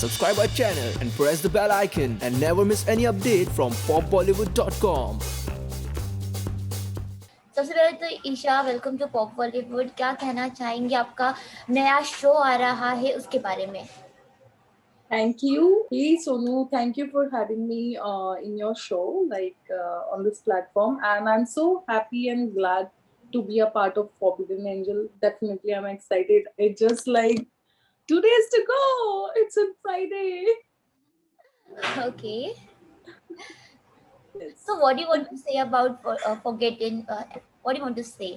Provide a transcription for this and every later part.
subscribe our channel and press the bell icon and never miss any update from popbollywood.com. सबसे पहले तो Isha welcome to pop Bollywood. क्या कहना चाहेंगे, आपका नया शो आ रहा है उसके बारे में? Thank you. Hey Sonu, thank you for having me in your show, on this platform. And I'm so happy and glad to be a part of Forbidden Angel. Definitely, I'm excited. It's just like 2 days to go. It's on Friday. Okay. Yes. So what do you want to say about Forgetting? What do you want to say?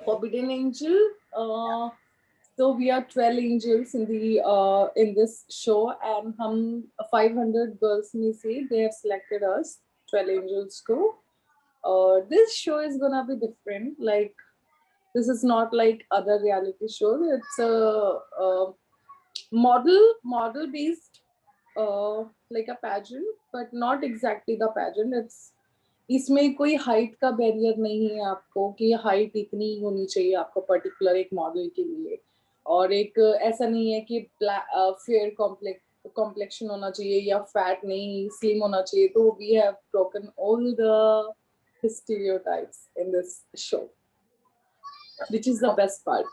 Forbidden Angel. So we are 12 angels in this show, and 500 girls में से they have selected us 12 angels को. This show is gonna be different. Like, this is not like other reality shows. It's a model based, like a pageant, but not exactly the pageant. इसमें कोई height का barrier नहीं है आपको कि height इतनी ही होनी चाहिए आपको पर्टिकुलर एक मॉडल के लिए, और एक ऐसा नहीं है कि फेयर कॉम्प्लेक्शन होना चाहिए या फैट नहीं स्लिम होना चाहिए. तो we have broken all the stereotypes in this show, which is the best part.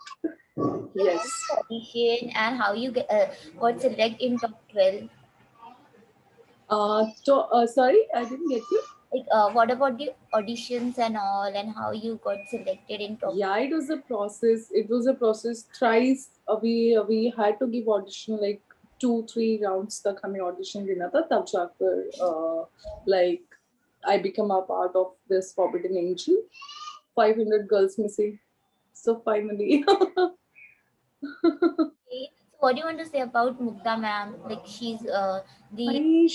Yes. Audition and how you got selected in top 12. Sorry, I didn't get you. What about the auditions and all, and how you got selected in top? Yeah, it was a process. It was a process. Thrice we had to give audition, like 2-3 rounds तक हमें audition देना था, तब जाकर like I become a part of this Forbidden Angel. 500 girls में से. So finally. Okay. So what do you want to say about Mugdha ma'am? Like she's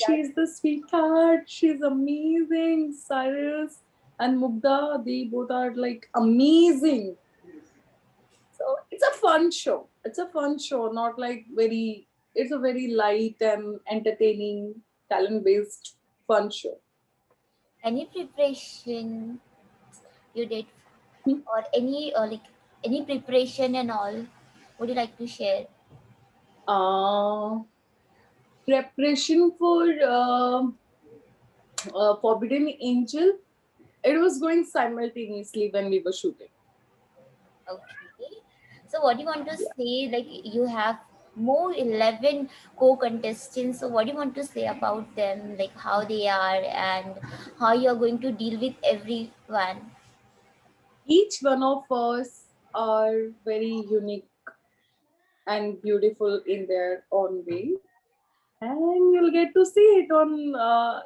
She's the sweetheart. She's amazing. Cyrus and Mugdha, they both are like amazing. So it's a fun show. It's a fun show, not like very. It's a very light and entertaining, talent-based fun show. any preparation you did, or any preparation and all, would you like to share? Preparation for Forbidden Angel, it was going simultaneously when we were shooting. Okay. So what do you want to say? Like you have more 11 co-contestants. So what do you want to say about them? Like how they are and how you are going to deal with everyone? Each one of us are very unique and beautiful in their own way, and you'll get to see it on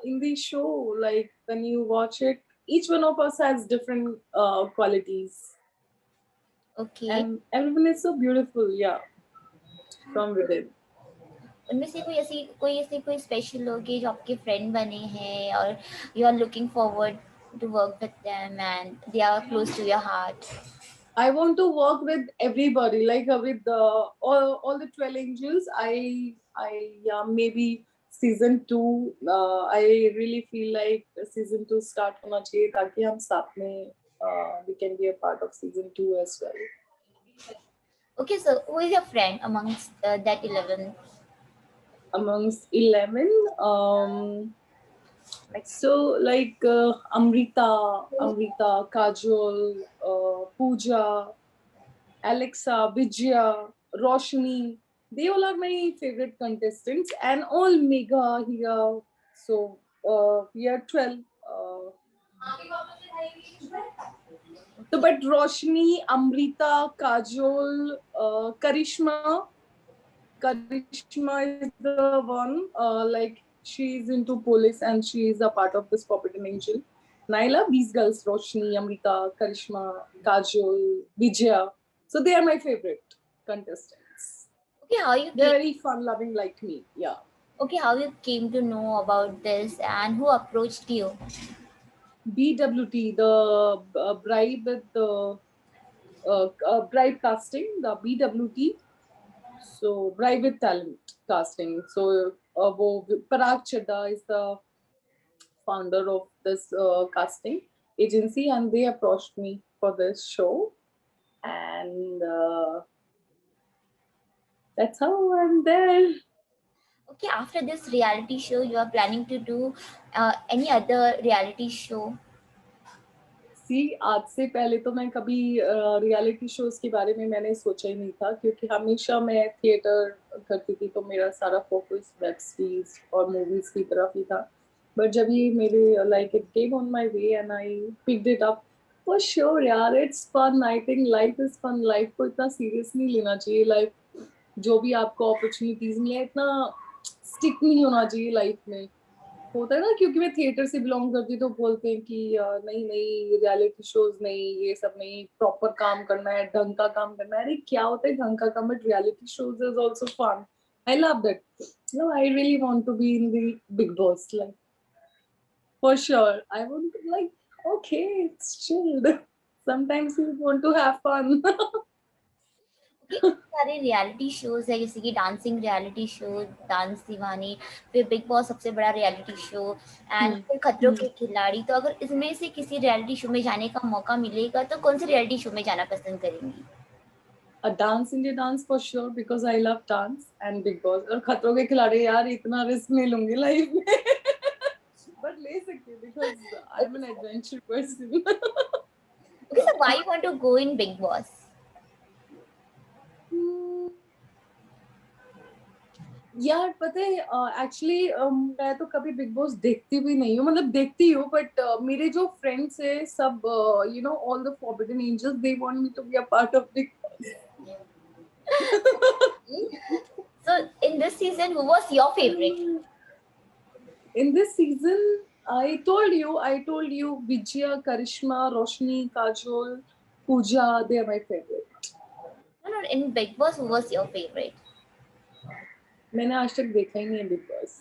in the show. Like when you watch it, each one of us has different qualities, Okay. and everyone is so beautiful. Yeah, from within. उनमें से कोई special लोग हैं जो आपके friend बने हैं और you are looking forward to work with them and they are close to your heart? I want to work with everybody, like with all the 12 angels. Yeah, maybe season 2. I really feel like season 2 start होना चाहिए ताकि हम साथ में we can be a part of season 2 as well. Okay, so who is your friend amongst that 11? Amongst 11, so like Amrita, Kajol, Pooja, Alexa, Vijaya, Roshni, they all are my favorite contestants, and all mega here. So we are 12. So, but Roshni, Amrita, Kajol, Karishma is the one, like she's into police and she is a part of this Forbidden Angel. Naila, these girls, Roshni, Amrita, Karishma, Kajol, Vijaya. So they are my favorite contestants. Okay, they're very fun loving like me. Yeah. Okay, how you came to know about this and who approached you? BWT, the bribe with the bribe casting, the BWT. So bribe with talent casting. So Parag Chadda is the founder of this casting agency, and they approached me for this show, and that's how I'm there. Okay, after this reality show, you are planning to do any other reality show? सी आज से पहले तो मैं कभी reality shows के बारे में मैंने सोचा ही नहीं था, क्योंकि हमेशा मैं थिएटर करती थी, तो मेरा सारा फोकस वेब सीरीज और मूवीज की तरफ ही था. बट जब ये मेरे like it came on my way and I picked it up, for sure यार it's fun. I think life is fun. Life को इतना सीरियस नहीं लेना चाहिए. लाइफ जो भी आपको अपॉर्चुनिटीज मिले, इतना स्टिक नहीं होना चाहिए लाइफ में. होता है ना, क्योंकि मैं थिएटर से बिलोंग करती हूँ, तो बोलते हैं कि नहीं नहीं रियलिटी शोज नहीं, ये सब नहीं, प्रॉपर काम करना है, ढंग का काम करना है. अरे क्या होता है ढंग का काम? But reality shows is also fun. I love that. No, I really want to be in the Bigg Boss. Like for sure I want like okay it's chilled. Sometimes you want to have fun. Okay, सारे reality shows है जैसे कि dancing reality show, dance Deewani, फिर Bigg boss सबसे बड़ा reality show, and फिर खतरों के खिलाड़ी. तो अगर इसमें से किसी रियलिटी शो में जाने का मौका मिलेगा तो कौन से रियलिटी शो में जाना पसंद करेंगी? A dance India dance for sure, because I love dance and Big Boss. और खतरों के खिलाड़ी यार इतना रिस्क नहीं लूंगी लाइफ में. बट ले सकती हूँ because I'm an adventure person. Okay, so why you want to go in Big Boss? यार पता है एक्चुअली मैं तो कभी बिग बॉस देखती भी नहीं हूँ. मतलब देखती हूँ बट मेरे जो फ्रेंड्स है सब you know all the forbidden angels, they want me to be a part of Bigg Boss. So in this season, who was your favorite? In this season, I told you, Vijaya, Karishma, Roshni, Kajol, Pooja, they are my favorite. No, in Big Boss, who was your favorite? मैंने आज तक देखा ही नहीं है big boss.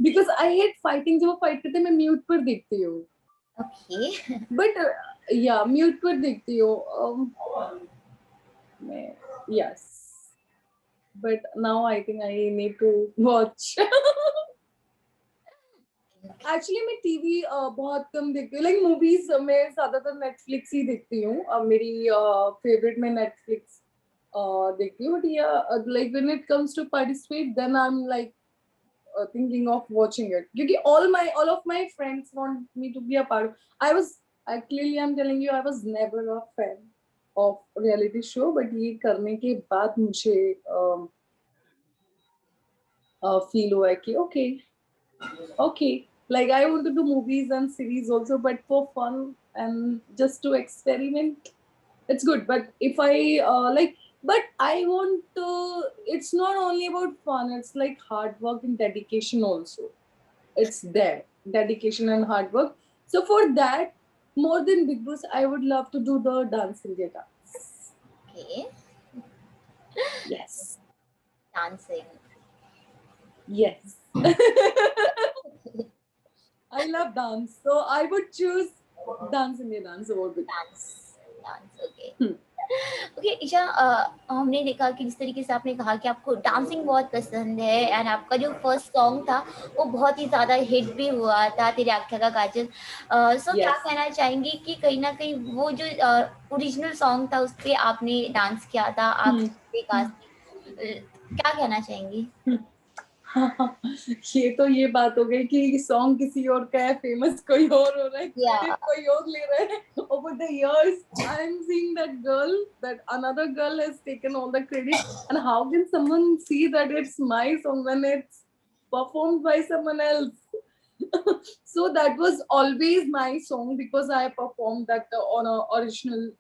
Because I hate fighting. जब वो fight करते हैं मैं म्यूट पर देखती हूँ. Okay. बट या म्यूट पर देखती हूँ. मैं yes. But now I think I need to watch. Actually मैं टीवी बहुत कम देखती हूँ. लाइक मूवीज मैं ज्यादातर नेटफ्लिक्स ही देखती हूँ. मेरी फेवरेट में नेटफ्लिक्स देखती हूँ. But yeah like when it comes to participate then I am like thinking of watching it, क्योंकि all of my friends want me to be a part. I'm telling you, I was never a fan of reality show, but ये करने के बाद मुझे feel हुआ कि okay, like I want to do movies and series also, but for fun and just to experiment, it's good. But if I but I want to, it's not only about fun, it's like hard work and dedication also. It's there, dedication and hard work. So for that, more than Big Boss, I would love to do the Dance India dance. Okay. Yes. Dancing. Yes. I love dance, so I would choose Dance India dance over Big Boss. Dance. Okay. Okay, Isha, हमने देखा कि जिस तरीके से आपने कहा कि आपको डांसिंग बहुत पसंद है, एंड आपका जो फर्स्ट सॉन्ग था वो बहुत ही ज़्यादा हिट भी हुआ था, तेरे आँखें का काजल. सो क्या Yes. कहना चाहेंगी कि कहीं ना कहीं वो जो ओरिजिनल सॉन्ग था उस पर आपने डांस किया था, आप क्या कहना चाहेंगी? ये बात हो गई कि सॉन्ग किसी और का है, फेमस कोई और हो रहा है, Yeah. क्रेडिट कोई और ले रहा है. Over the years, I'm seeing that another girl has taken all the credit, and how can someone see that it's my song when it's performed by someone else? So that was always my song, because I performed that on a original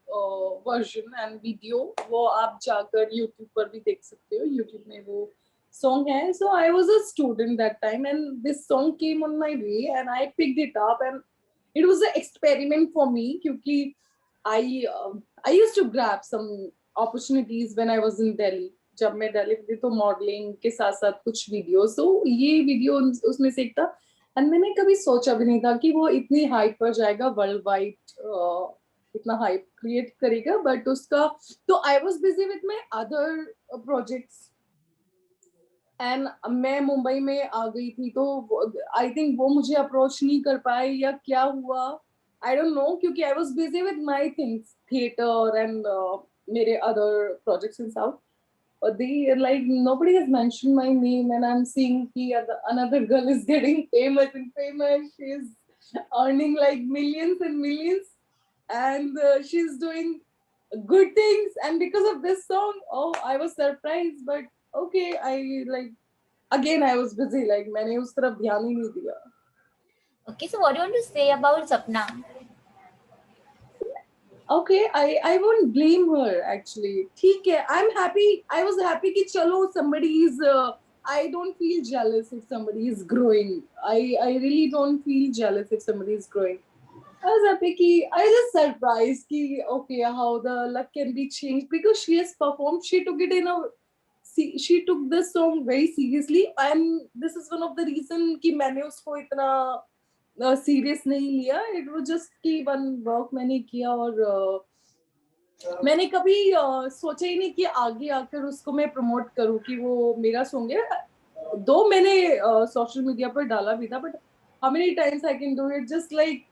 version and video. वो आप जाकर YouTube पर भी देख सकते हो. YouTube में वो song hai. So I was a student that time, and this song came on my way, and I picked it up, and it was an experiment for me, क्योंकि I used to grab some opportunities when I was in Delhi. जब मैं दिल्ली थी तो modelling के साथ साथ कुछ videos, तो ये वीडियो उसमें से एक था. एंड मैंने कभी सोचा भी नहीं था कि वो इतनी हाइप पर जाएगा, वर्ल्ड वाइड इतना हाइप क्रिएट करेगा. बट उसका तो आई was busy with my other projects, and मैं मुंबई में आ गई थी, तो आई थिंक वो मुझे अप्रोच नहीं कर पाए या क्या हुआ, आई डोंट नो, क्योंकि I was busy with my things, theatre and मेरे other projects in south. they like nobody has mentioned my name, and I'm seeing another girl is getting famous and famous. She's earning like millions and millions, and she's doing good things. And because of this song, oh, I was surprised. But okay, I like again I was busy. Like मैंने उस तरफ ध्यान ही नहीं दिया. Okay, so what do you want to say about Sapna? Okay, I won't blame her actually. ठीक है, I'm happy. I was happy कि चलो somebody is. I don't feel jealous if somebody is growing. I really don't feel jealous if somebody is growing. I was happy कि I was just surprised कि okay how the luck can be changed because she has performed. She took it in a. She took this song very seriously, and this is one of the reason कि मैंने उसको इतना serious नहीं लिया. It was just कि one work मैंने किया और मैंने कभी सोचा ही नहीं कि आगे आकर उसको मैं प्रमोट करूं कि वो मेरा सॉन्ग है. दो मैंने सोशल मीडिया पर डाला भी था, but how many times I can do it. Just like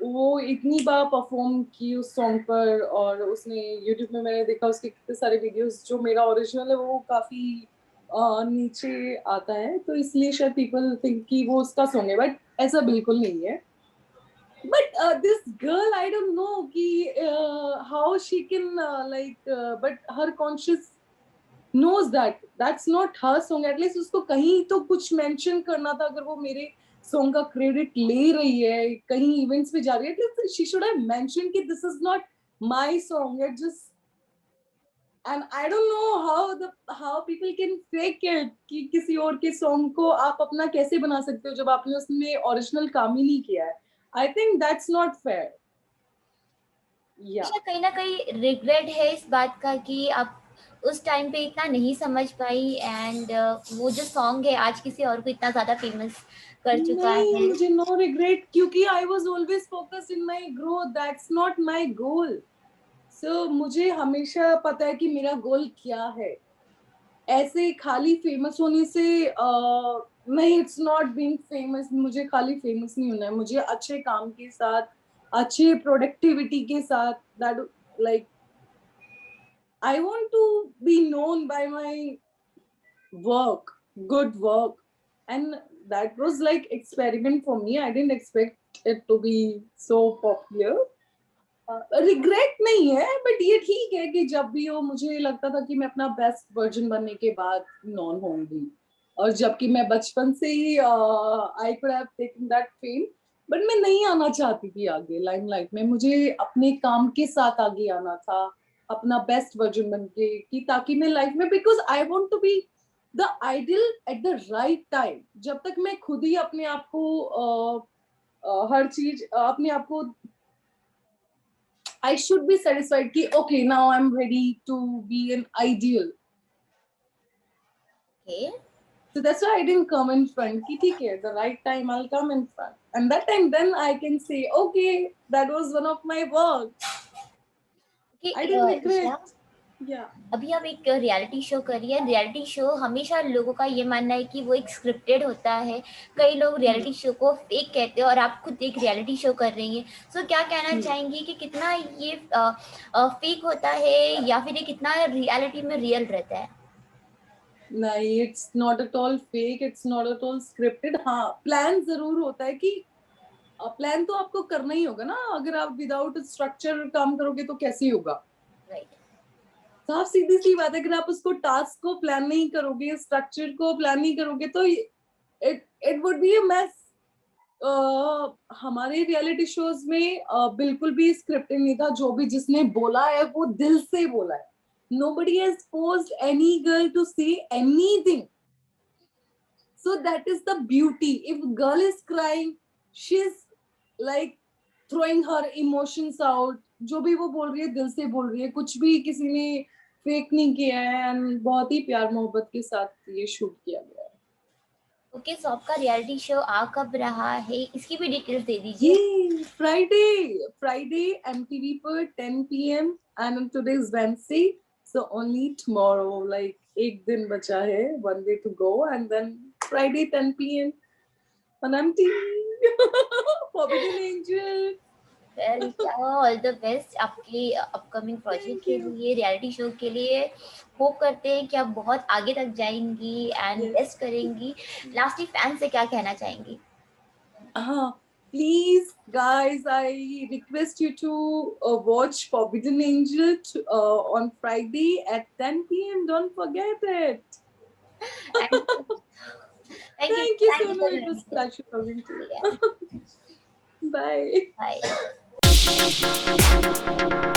वो इतनी बार परफॉर्म की उस सॉन्ग पर, और उसने यूट्यूब में मैंने देखा उसके कितने सारे वीडियोस. जो मेरा ओरिजिनल है वो काफी नीचे आता है, तो इसलिए शायद पीपल थिंक कि वो उसका सॉन्ग है, बट ऐसा बिल्कुल नहीं है. But this girl, I don't know कि how she can but her conscious knows that that's not her song. At least उसको कहीं तो कुछ mention करना था. अगर वो मेरे song का credit ले रही है, कहीं events पे जा रही है, at least she should have mentioned कि this is not my song. It just, and I don't know how people can fake it कि किसी और के song को आप अपना कैसे बना सकते हो जब आपने उसमें original काम ही नहीं किया है. I think that's not fair. Yeah. कहीं ना कहीं रिग्रेट है इस बात का कि आप उस टाइम पे इतना नहीं समझ पाई, एंड वो जो सॉन्ग है आज किसी और को इतना ज्यादा फेमस कर चुका है. नहीं, मुझे no regret क्योंकि I was always focused in my growth. That's not my goal. So मुझे हमेशा पता है कि मेरा गोल क्या है. ऐसे खाली फेमस होने से नहीं, इट्स नॉट बीइंग फेमस. मुझे खाली फेमस नहीं होना है. मुझे अच्छे काम के साथ, अच्छे प्रोडक्टिविटी के साथ, that like I want to be known by my work, good work, and that was like experiment for me. I didn't expect it to be so popular. Regret नहीं है, बट ये ठीक है कि जब भी हो मुझे लगता था कि मैं अपना बेस्ट वर्जन बनने के बाद नॉन होंगी, और जबकि मैं बचपन से ही I could have taken that fame, but मैं नहीं आना चाहती थी आगे लाइमलाइट में. मुझे अपने काम के साथ आगे आना था, अपना बेस्ट वर्जन बन के, कि ताकि मैं लाइफ में, because I want to be the ideal at the right time. जब तक मैं खुद ही अपने आप को हर चीज अपने आप को I should be satisfied कि okay, now I'm ready to be an ideal. Okay. So that's why I didn't come in front. कि ठीक है, the right time I'll come in front, and that time then I can say okay, that was one of my work. Okay, I didn't regret. Yeah. अभी आप एक reality show कर रही है. Reality show हमेशा लोगों का ये मानना है कि वो एक स्क्रिप्टेड होता है. कई लोग रियलिटी शो को फेक कहते हैं, और आप खुद एक रियलिटी शो कर रही हैं. सो क्या कहना चाहेंगी कि कितना ये फेक होता है, या फिर ये कितना रियलिटी में रियल रहता है? नहीं, it's not at all fake, it's not at all scripted. हाँ, प्लान जरूर होता है कि प्लान तो आपको करना ही होगा ना. अगर आप विदाउट स्ट्रक्चर काम करोगे तो कैसे होगा. राइट. साफ सीधी सी बात है. अगर आप उसको टास्क को प्लान नहीं करोगे, स्ट्रक्चर को प्लान नहीं करोगे, तो it would be a mess. हमारे रियलिटी शोज में बिल्कुल भी स्क्रिप्टिंग नहीं था. जो भी जिसने बोला है वो दिल से बोला है. Nobody has forced any girl to say anything. So that is the beauty. If girl is crying, she's like throwing her emotions out. जो भी वो बोल रही है दिल से बोल रही है. कुछ भी किसी ने फेक नहीं किया है, एंड बहुत ही प्यार मोहब्बत के साथ ये शूट किया गया है. ओके, सो आपका रियलिटी शो आ कब रहा है, इसकी भी डिटेल्स दे दीजिए. ये फ्राइडे MTV पर 10 PM, and today is Wednesday, so only tomorrow, like एक दिन बचा है, one day to go, and then Friday 10 PM on MTV. Forbidden Angel. Well all the best आपके अपकमिंग प्रोजेक्ट Thank के you. लिए, reality show के लिए। Hope करते हैं कि आप बहुत आगे तक जाएंगी एंड Yes. बेस्ट करेंगी। लास्टली फैन से क्या कहना चाहेंगी? Please, guys, I request you to watch Forbidden Angel on Friday at 10 p.m. Don't forget it. And thank you, Thank you, thank you Sonu. for It joining was us. pleasure talking to Yeah, you. Bye. bye.